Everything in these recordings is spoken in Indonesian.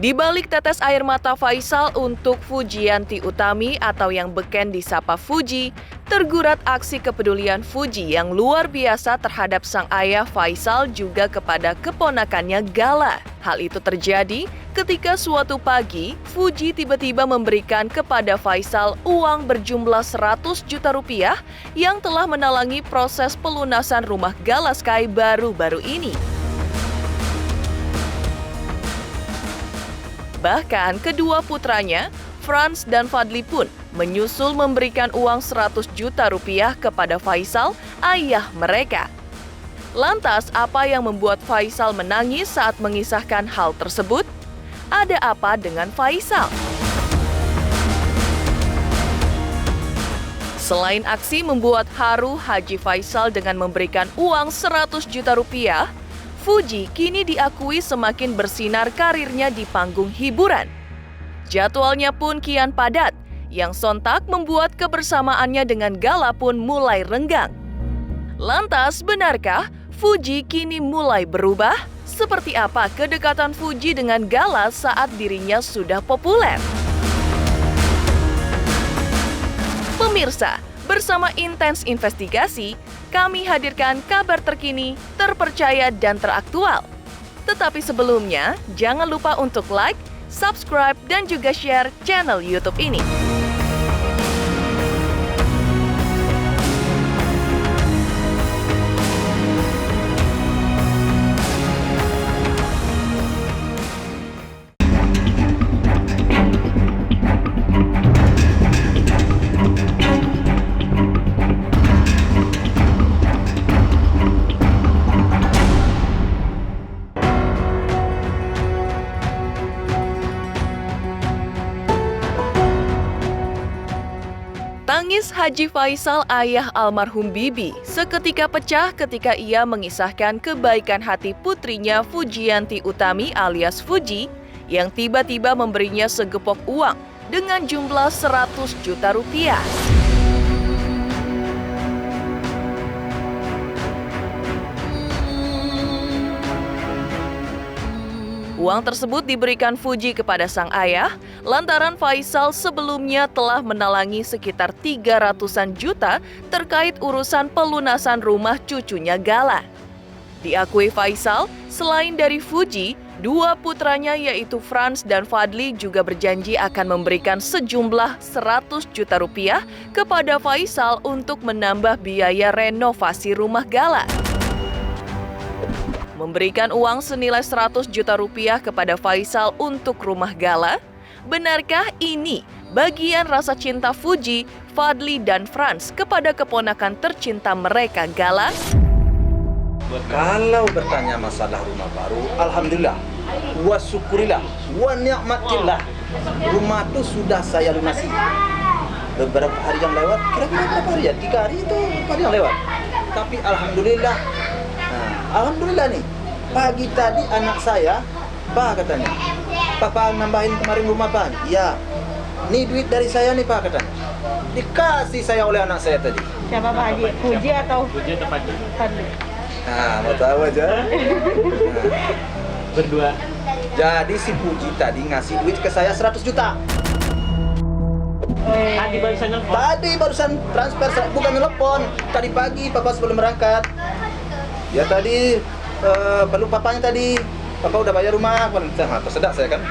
Di balik tetes air mata Faisal untuk Fujianti Utami atau yang beken disapa Fuji, tergurat aksi kepedulian Fuji yang luar biasa terhadap sang ayah Faisal juga kepada keponakannya Gala. Hal itu terjadi ketika suatu pagi, Fuji tiba-tiba memberikan kepada Faisal uang berjumlah 100 juta rupiah yang telah menalangi proses pelunasan rumah Gala Sky baru-baru ini. Bahkan kedua putranya, Franz dan Fadli pun menyusul memberikan uang 100 juta rupiah kepada Faisal, ayah mereka. Lantas, apa yang membuat Faisal menangis saat mengisahkan hal tersebut? Ada apa dengan Faisal? Selain aksi membuat haru Haji Faisal dengan memberikan uang 100 juta rupiah, Fuji kini diakui semakin bersinar karirnya di panggung hiburan. Jadwalnya pun kian padat, yang sontak membuat kebersamaannya dengan Gala pun mulai renggang. Lantas, benarkah Fuji kini mulai berubah? Seperti apa kedekatan Fuji dengan Gala saat dirinya sudah populer? Pemirsa, bersama Intens Investigasi, kami hadirkan kabar terkini, terpercaya, dan teraktual. Tetapi sebelumnya, jangan lupa untuk like, subscribe, dan juga share channel YouTube ini. Tangis Haji Faisal, ayah almarhum Bibi, seketika pecah ketika ia mengisahkan kebaikan hati putrinya Fujianti Utami alias Fuji yang tiba-tiba memberinya segepok uang dengan jumlah 100 juta rupiah. Uang tersebut diberikan Fuji kepada sang ayah, lantaran Faisal sebelumnya telah menalangi sekitar 300-an juta terkait urusan pelunasan rumah cucunya Gala. Diakui Faisal, selain dari Fuji, dua putranya yaitu Franz dan Fadli juga berjanji akan memberikan sejumlah 100 juta rupiah kepada Faisal untuk menambah biaya renovasi rumah Gala. Memberikan uang senilai 100 juta rupiah kepada Faisal untuk rumah Gala? Benarkah ini bagian rasa cinta Fuji, Fadli, dan Franz kepada keponakan tercinta mereka Gala? Kalau bertanya masalah rumah baru, alhamdulillah, wa syukurilah, wa ni'matillah. Rumah itu sudah saya lunasi. Beberapa hari yang lewat, kira-kira berapa hari ya? 3 hari itu hari yang lewat. Tapi alhamdulillah, alhamdulillah nih, pagi tadi anak saya, Pak katanya, Papa nambahin kemarin rumah Pak. Iya, nih duit dari saya nih Pak katanya. Dikasih saya oleh anak saya tadi. Siapa Pak Haji? Fuji atau? Fuji atau Fadli? Fadli. Nah, mau tahu aja. Berdua. Jadi si Fuji tadi ngasih duit ke saya 100 juta. Tadi barusan nelfon. Tadi barusan transfer, bukan telepon. Tadi pagi Papa sebelum berangkat. Ya tadi perlu papanya tadi. Papa udah bayar rumah. Tersedak saya kan.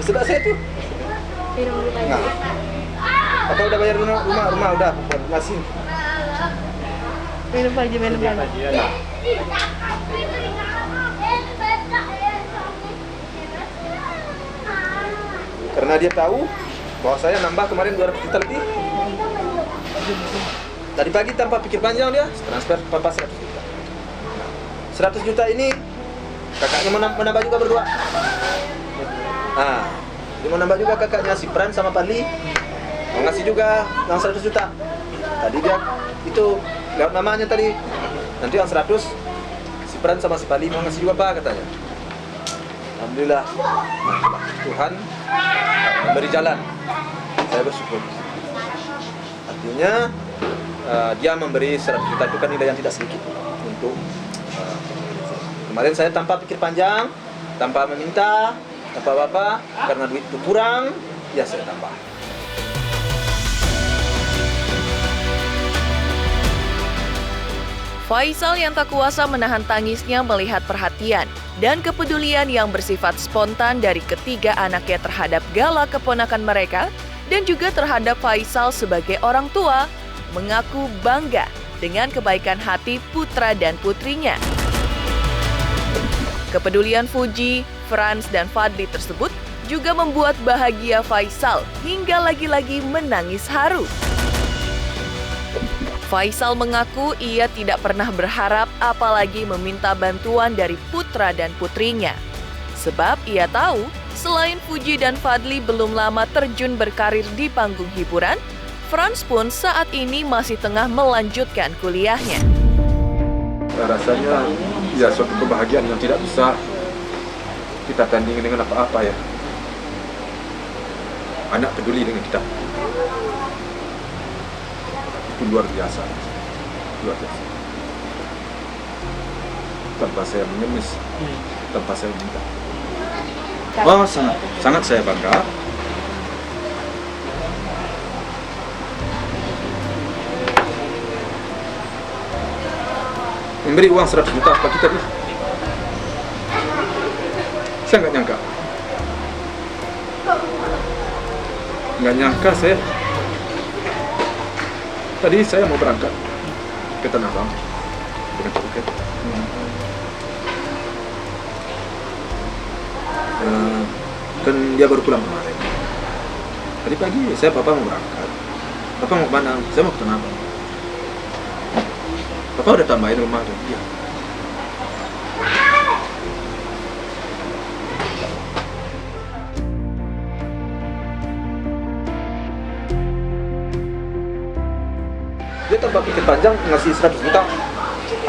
Tersedak saya tuh. Nah, Papa udah bayar rumah udah. Ngasih. Minum Haji, minum Haji. Nah. Karena dia tahu bahwa saya nambah kemarin 200 juta lebih. Tadi pagi tanpa pikir panjang dia transfer Papa 100 juta. 100 juta ini kakaknya menambah juga berdua. Nah, dia mau nambah juga kakaknya si Pran sama Padli. Mau ngasih juga yang 100 juta. Tadi dia itu lewat namanya tadi. Nanti yang 100 si Pran sama si Padli mau ngasih juga Pak katanya. Alhamdulillah. Tuhan memberi jalan. Saya bersyukur. Artinya dia memberi 100 juta itu kan nilai yang tidak sedikit untuk kemarin saya tanpa pikir panjang tanpa meminta apa-apa, karena duit itu kurang, ya saya tambah. Faisal yang tak kuasa menahan tangisnya melihat perhatian dan kepedulian yang bersifat spontan dari ketiga anaknya terhadap Gala keponakan mereka dan juga terhadap Faisal sebagai orang tua, mengaku bangga dengan kebaikan hati putra dan putrinya. Kepedulian Fuji, Franz, dan Fadli tersebut juga membuat bahagia Faisal hingga lagi-lagi menangis haru. Faisal mengaku ia tidak pernah berharap apalagi meminta bantuan dari putra dan putrinya. Sebab ia tahu selain Fuji dan Fadli belum lama terjun berkarir di panggung hiburan, Franz pun saat ini masih tengah melanjutkan kuliahnya. Rasanya ya suatu kebahagiaan yang tidak bisa kita tandingi dengan apa-apa ya. Anak peduli dengan kita. Itu luar biasa. Luar biasa. Tanpa saya mengemis, tanpa saya minta. Oh, sangat saya bangga. Memberi uang 100 juta bagi kita. Saya nggak nyangka. Nggak nyangka saya. Tadi saya mau berangkat ke Tanah Abang dengan Phuket. Kan dia baru pulang kemarin. Tadi pagi Papa mau berangkat. Papa mau kemana? Saya mau ke Tanah Abang. Papa udah tambahin rumah dan dia. Dia tanpa pikir panjang ngasih 100 juta.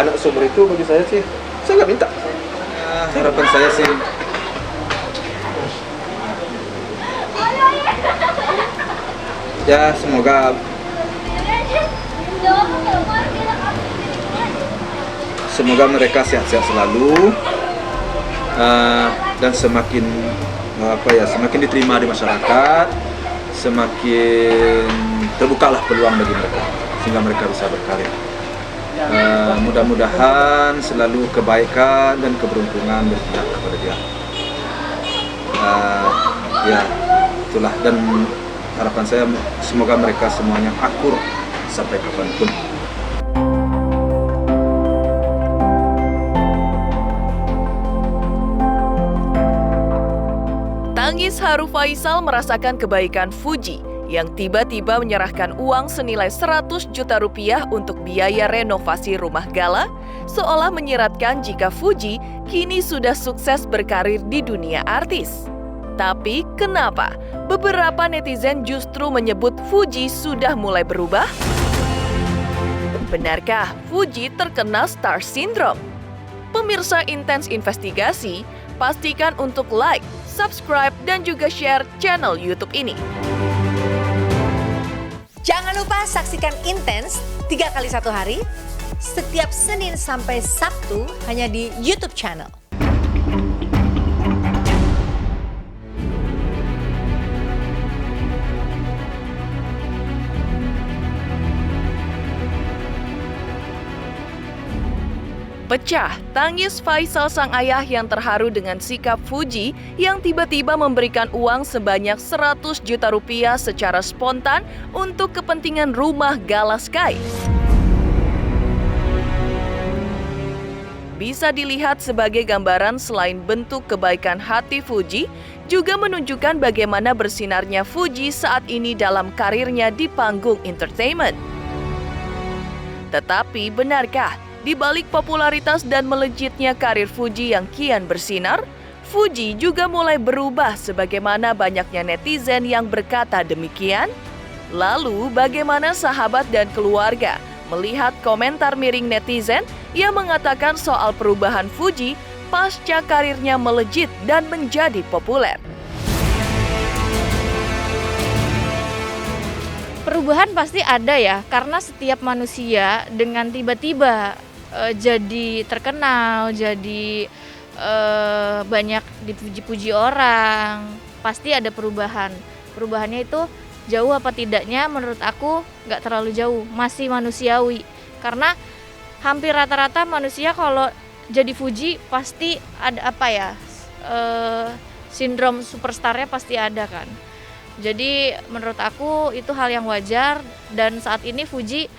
Anak seumur itu bagi saya sih, saya nggak minta. Harapan saya sih ya semoga mereka sehat-sehat selalu dan semakin semakin diterima di masyarakat, semakin terbukalah peluang bagi mereka sehingga mereka bisa berkarir. Mudah-mudahan selalu kebaikan dan keberuntungan berpihak kepada dia. Ya itulah, dan harapan saya semoga mereka semuanya akur sampai kapanpun. Tangis haru Faisal merasakan kebaikan Fuji yang tiba-tiba menyerahkan uang senilai 100 juta rupiah untuk biaya renovasi rumah Gala, seolah menyiratkan jika Fuji kini sudah sukses berkarir di dunia artis. Tapi kenapa beberapa netizen justru menyebut Fuji sudah mulai berubah? Benarkah Fuji terkena star syndrome? Pemirsa Intens Investigasi, pastikan untuk like, subscribe, dan juga share channel YouTube ini. Jangan lupa saksikan Intens 3 kali 1 hari, setiap Senin sampai Sabtu hanya di YouTube channel. Pecah tangis Faisal sang ayah yang terharu dengan sikap Fuji yang tiba-tiba memberikan uang sebanyak 100 juta rupiah secara spontan untuk kepentingan rumah Gala Sky. Bisa dilihat sebagai gambaran selain bentuk kebaikan hati Fuji, juga menunjukkan bagaimana bersinarnya Fuji saat ini dalam karirnya di panggung entertainment. Tetapi benarkah di balik popularitas dan melejitnya karir Fuji yang kian bersinar, Fuji juga mulai berubah sebagaimana banyaknya netizen yang berkata demikian? Lalu bagaimana sahabat dan keluarga melihat komentar miring netizen yang mengatakan soal perubahan Fuji pasca karirnya melejit dan menjadi populer? Perubahan pasti ada ya, karena setiap manusia dengan tiba-tiba jadi terkenal, jadi banyak dipuji-puji orang, pasti ada perubahan. Perubahannya itu jauh apa tidaknya menurut aku nggak terlalu jauh, masih manusiawi. Karena hampir rata-rata manusia kalau jadi Fuji pasti ada sindrom superstarnya pasti ada kan. Jadi menurut aku itu hal yang wajar, dan saat ini Fuji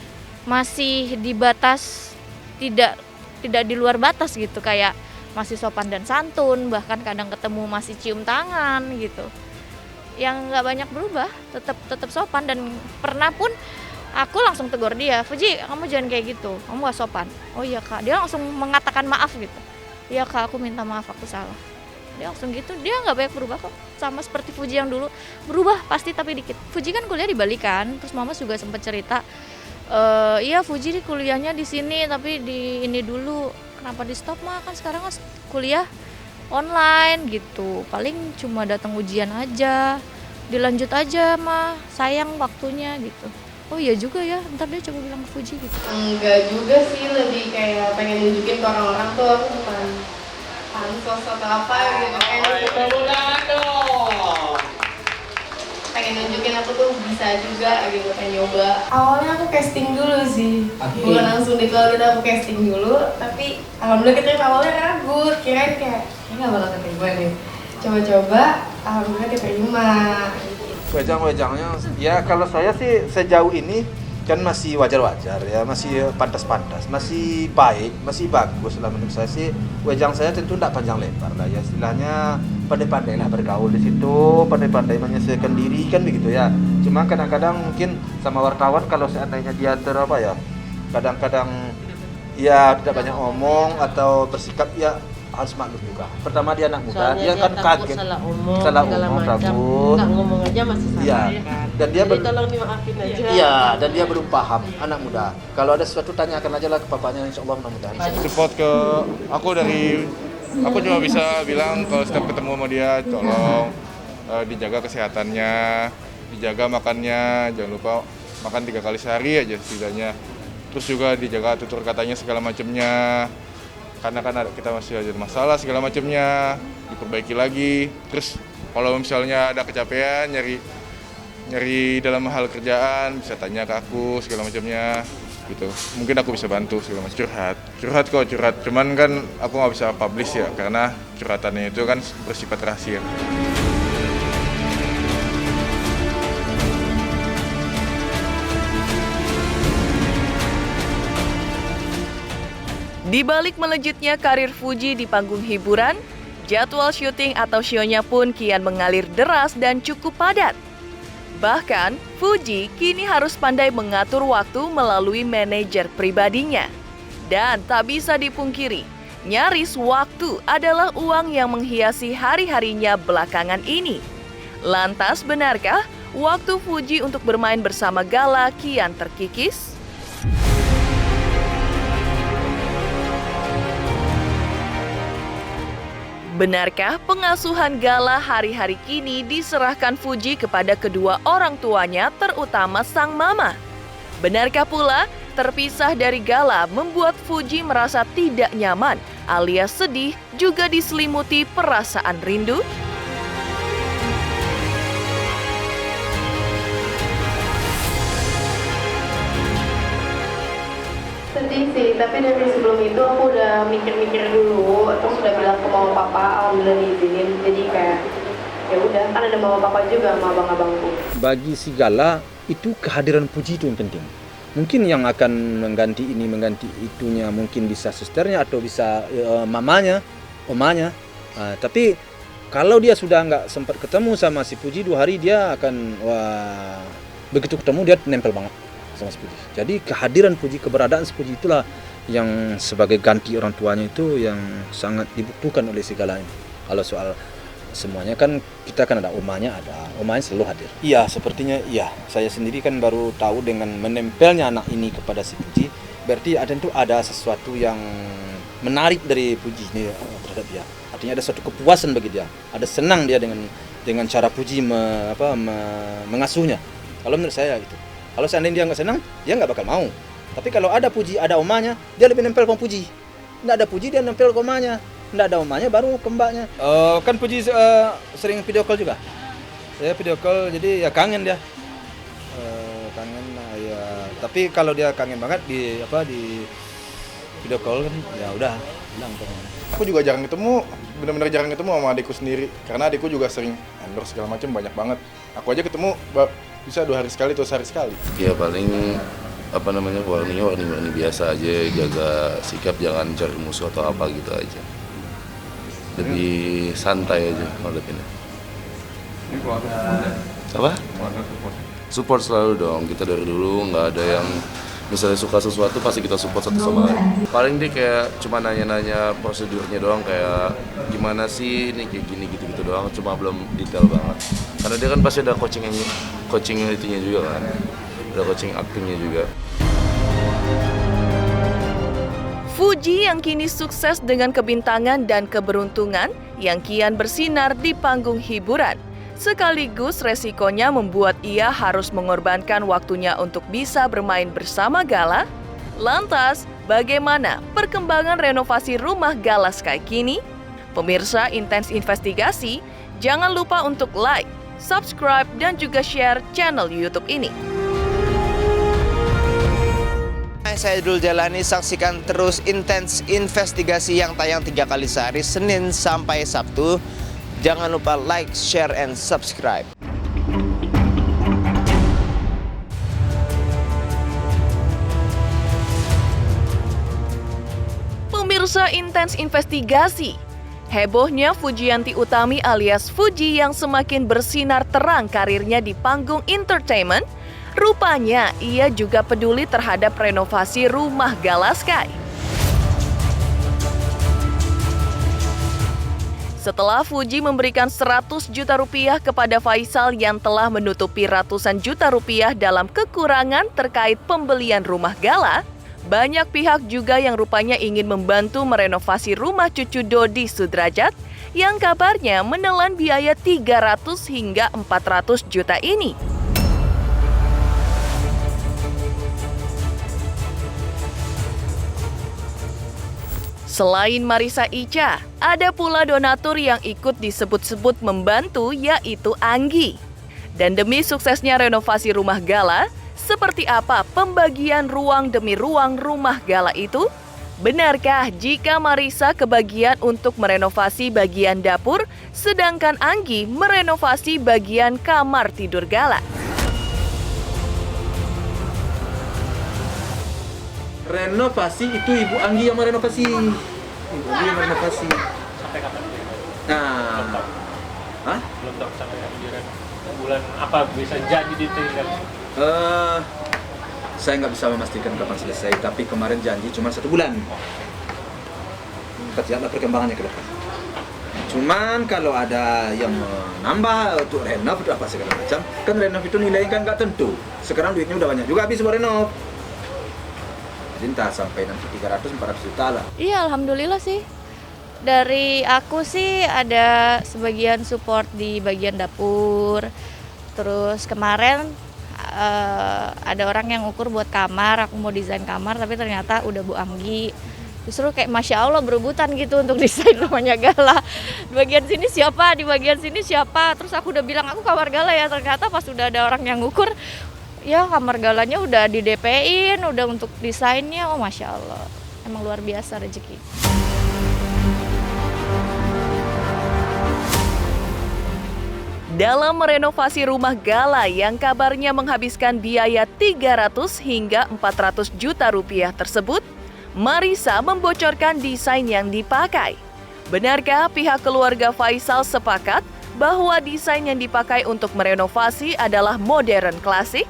masih di batas tidak di luar batas gitu, kayak masih sopan dan santun, bahkan kadang ketemu masih cium tangan gitu. Yang nggak banyak berubah, tetap sopan. Dan pernah pun aku langsung tegur dia, Fuji kamu jangan kayak gitu, kamu nggak sopan. Oh iya kak, dia langsung mengatakan maaf gitu. Iya kak, aku minta maaf, aku salah. Dia langsung gitu, dia nggak banyak berubah kok, sama seperti Fuji yang dulu. Berubah pasti tapi dikit. Fuji kan kuliah di Bali kan, terus mama juga sempat cerita, iya Fuji kuliahnya di sini tapi di ini dulu, kenapa di stop mah, kan sekarang kuliah online gitu, paling cuma datang ujian aja, dilanjut aja mah, sayang waktunya gitu. Oh iya juga ya, ntar dia coba bilang ke Fuji gitu. Enggak juga sih, lebih kayak pengen nunjukin ke orang-orang tuh aku bukan pansos atau apa gitu, pengen nunjukin aku tuh bisa juga gitu, pengen nyoba. Awalnya aku casting dulu sih, bukan langsung di kalau kita aku casting dulu, tapi alhamdulillah kita awalnya ragu, kirain kayak nggak bakal keterima nih. Coba-coba, alhamdulillah keterima. Wejang-wejangnya, ya kalau saya sih sejauh ini kan masih wajar-wajar ya, masih pantas-pantas, masih baik, masih bagus lah menurut saya sih. Wejang saya tentu tidak panjang lebar lah ya, istilahnya pandai-pandai lah bergaul di situ, pandai-pandai menyesuaikan diri kan begitu ya. Cuma kadang-kadang mungkin sama wartawan kalau seandainya dia kadang-kadang ya tidak banyak omong atau bersikap ya harus maklum juga. Pertama dia anak muda, dia kan kaget, salah omong takut, nggak ngomong aja masih salah ya. Kan. Dan dia Tolong dimaafin aja. Iya, dan dia belum paham, anak muda. Kalau ada sesuatu tanyakan aja lah ke papanya, insya Allah mudah-mudahan. Support ke aku cuma bisa bilang kalau setiap ketemu sama dia tolong dijaga kesehatannya, dijaga makannya, jangan lupa makan 3 kali sehari aja setidaknya. Terus juga dijaga tutur katanya segala macamnya. Karena kan kita masih ada masalah segala macamnya, diperbaiki lagi. Terus kalau misalnya ada kecapean, nyari dalam hal kerjaan, bisa tanya ke aku segala macamnya gitu. Mungkin aku bisa bantu segala macam. Curhat. Cuman kan aku nggak bisa publish ya, karena curhatannya itu kan bersifat rahasia. Di balik melejitnya karir Fuji di panggung hiburan, jadwal syuting atau show-nya pun kian mengalir deras dan cukup padat. Bahkan, Fuji kini harus pandai mengatur waktu melalui manajer pribadinya. Dan tak bisa dipungkiri, nyaris waktu adalah uang yang menghiasi hari-harinya belakangan ini. Lantas benarkah waktu Fuji untuk bermain bersama Gala kian terkikis? Benarkah pengasuhan Gala hari-hari kini diserahkan Fuji kepada kedua orang tuanya, terutama sang mama? Benarkah pula terpisah dari Gala membuat Fuji merasa tidak nyaman alias sedih, juga diselimuti perasaan rindu? Sedih sih, tapi dari sebelum itu aku udah mikir-mikir dulu, terus udah bilang ke mama papa, alhamdulillah diizinin. Jadi kayak ya udah, kan ada mama papa juga sama abang-abangku. Bagi si Gala itu kehadiran Fuji itu yang penting. Mungkin yang akan mengganti ini mengganti itunya, mungkin bisa susternya atau bisa mamanya, omanya. Tapi kalau dia sudah nggak sempat ketemu sama si Fuji 2 hari, dia akan begitu ketemu dia nempel banget sama si Fuji. Jadi kehadiran Fuji, keberadaan si Fuji itulah yang sebagai ganti orang tuanya itu yang sangat dibutuhkan oleh si Gala ini. Kalau soal semuanya kan kita kan ada omanya selalu hadir. Iya, sepertinya iya. Saya sendiri kan baru tahu dengan menempelnya anak ini kepada si Fuji, berarti ada sesuatu yang menarik dari Fuji ini terhadap dia. Artinya ada suatu kepuasan bagi dia. Ada senang dia dengan cara Fuji mengasuhnya. Kalau menurut saya gitu. Kalau seandainya dia nggak senang, dia nggak bakal mau. Tapi kalau ada Fuji, ada omanya, dia lebih nempel ke Fuji. Nggak ada Fuji, dia nempel ke omanya. Nggak ada mamanya baru ke mbaknya. Kan Puji sering video call juga. Saya video call jadi ya kangen dia. Kangen ya. Tapi kalau dia kangen banget di video call kan ya udah hilang kangen. Aku juga jarang ketemu, benar-benar jarang ketemu sama adikku sendiri. Karena adikku juga sering endorse segala macam banyak banget. Aku aja ketemu bisa 2 hari sekali atau sehari sekali. Ya paling warning biasa aja, jaga sikap, jangan cari musuh atau apa gitu aja. Lebih santai aja kalau ini. Apa? Support selalu dong. Kita dari dulu nggak ada yang misalnya suka sesuatu pasti kita support satu sama lain. Paling dia kayak cuma nanya-nanya prosedurnya doang, kayak gimana sih ini kayak gini gitu-gitu doang, cuma belum detail banget. Karena dia kan pasti ada coaching itunya juga kan. Ada coaching aktingnya juga. Fuji yang kini sukses dengan kebintangan dan keberuntungan yang kian bersinar di panggung hiburan. Sekaligus resikonya membuat ia harus mengorbankan waktunya untuk bisa bermain bersama Gala. Lantas, bagaimana perkembangan renovasi rumah Gala Sky kini? Pemirsa Intens Investigasi, jangan lupa untuk like, subscribe, dan juga share channel YouTube ini. Saya Dul Jalani, saksikan terus Intens Investigasi yang tayang 3 kali sehari, Senin sampai Sabtu. Jangan lupa like, share, and subscribe. Pemirsa Intens Investigasi, hebohnya Fujianti Utami alias Fuji yang semakin bersinar terang karirnya di panggung entertainment, rupanya ia juga peduli terhadap renovasi rumah Gala Sky. Setelah Fuji memberikan 100 juta rupiah kepada Faisal yang telah menutupi ratusan juta rupiah dalam kekurangan terkait pembelian rumah Gala, banyak pihak juga yang rupanya ingin membantu merenovasi rumah cucu Dodi Sudrajat yang kabarnya menelan biaya 300 hingga 400 juta ini. Selain Marisa Ica, ada pula donatur yang ikut disebut-sebut membantu, yaitu Anggi. Dan demi suksesnya renovasi rumah Gala, seperti apa pembagian ruang demi ruang rumah Gala itu? Benarkah jika Marisa kebagian untuk merenovasi bagian dapur, sedangkan Anggi merenovasi bagian kamar tidur Gala? Renovasi itu Ibu Anggi yang merenovasi. Ibu Anggi yang merenovasi. Sampai kapan? Nah, hah? Belum tahu sampai kapan direnovasi. Bulan apa bisa jadi diterima? Saya nggak bisa memastikan kapan selesai, tapi kemarin janji cuma 1 bulan. Kita lihatlah perkembangannya ke depan. Cuman kalau ada yang menambah untuk renov itu apa segala macam, kan renov itu nilainya kan nggak tentu. Sekarang duitnya udah banyak juga habis buat renov. Jadi entah sampai nanti 300-400 juta lah. Iya, alhamdulillah sih. Dari aku sih ada sebagian support di bagian dapur. Terus kemarin ada orang yang ukur buat kamar, aku mau desain kamar tapi ternyata udah Bu Anggi. Justru kayak Masya Allah berebutan gitu untuk desain rumahnya Gala. Di bagian sini siapa, di bagian sini siapa. Terus aku udah bilang aku kamar Gala ya, ternyata pas udah ada orang yang ngukur, ya kamar Galanya udah di DP-in, udah untuk desainnya, oh Masya Allah. Emang luar biasa rezeki. Dalam merenovasi rumah Gala yang kabarnya menghabiskan biaya 300 hingga 400 juta rupiah tersebut, Marisa membocorkan desain yang dipakai. Benarkah pihak keluarga Faisal sepakat bahwa desain yang dipakai untuk merenovasi adalah modern klasik?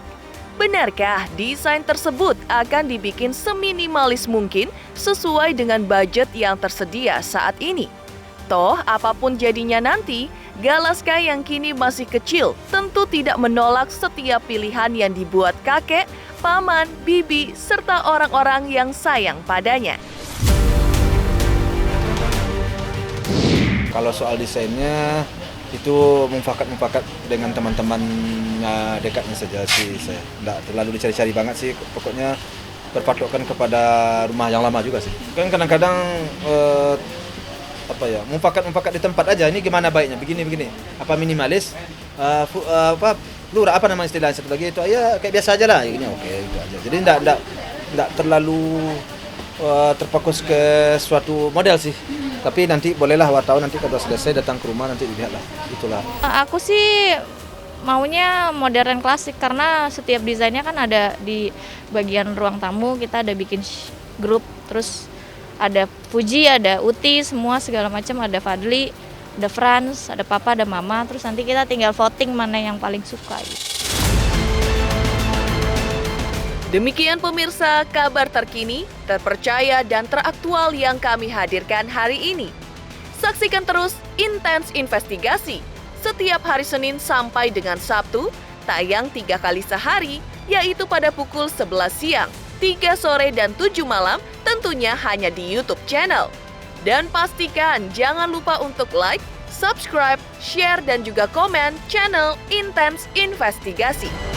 Benarkah desain tersebut akan dibikin seminimalis mungkin sesuai dengan budget yang tersedia saat ini? Toh, apapun jadinya nanti, Gala Sky yang kini masih kecil tentu tidak menolak setiap pilihan yang dibuat kakek, paman, bibi, serta orang-orang yang sayang padanya. Kalau soal desainnya, itu mufakat dengan teman-teman dekatnya saja sih. Saya tidak terlalu dicari-cari banget sih, pokoknya berpatokkan kepada rumah yang lama juga sih. Kan kadang-kadang mufakat di tempat aja. Ini gimana baiknya? Begini. Apa minimalis? Lurah apa nama istilahnya satu lagi itu ya kayak biasa aja lah. Ini oke itu aja. Jadi enggak terlalu terfokus ke suatu model sih. Tapi nanti bolehlah wartawan nanti kalau selesai datang ke rumah nanti dilihatlah. Itulah. Aku sih maunya modern klasik karena setiap desainnya kan ada di bagian ruang tamu, kita ada bikin grup, terus ada Fuji, ada Uti, semua segala macam, ada Fadli, ada Franz, ada Papa, ada Mama, terus nanti kita tinggal voting mana yang paling suka. Demikian pemirsa kabar terkini, terpercaya dan teraktual yang kami hadirkan hari ini. Saksikan terus Intens Investigasi setiap hari Senin sampai dengan Sabtu, tayang 3 kali sehari, yaitu pada pukul 11 siang, 3 sore dan 7 malam, tentunya hanya di YouTube channel. Dan pastikan jangan lupa untuk like, subscribe, share dan juga komen channel Intens Investigasi.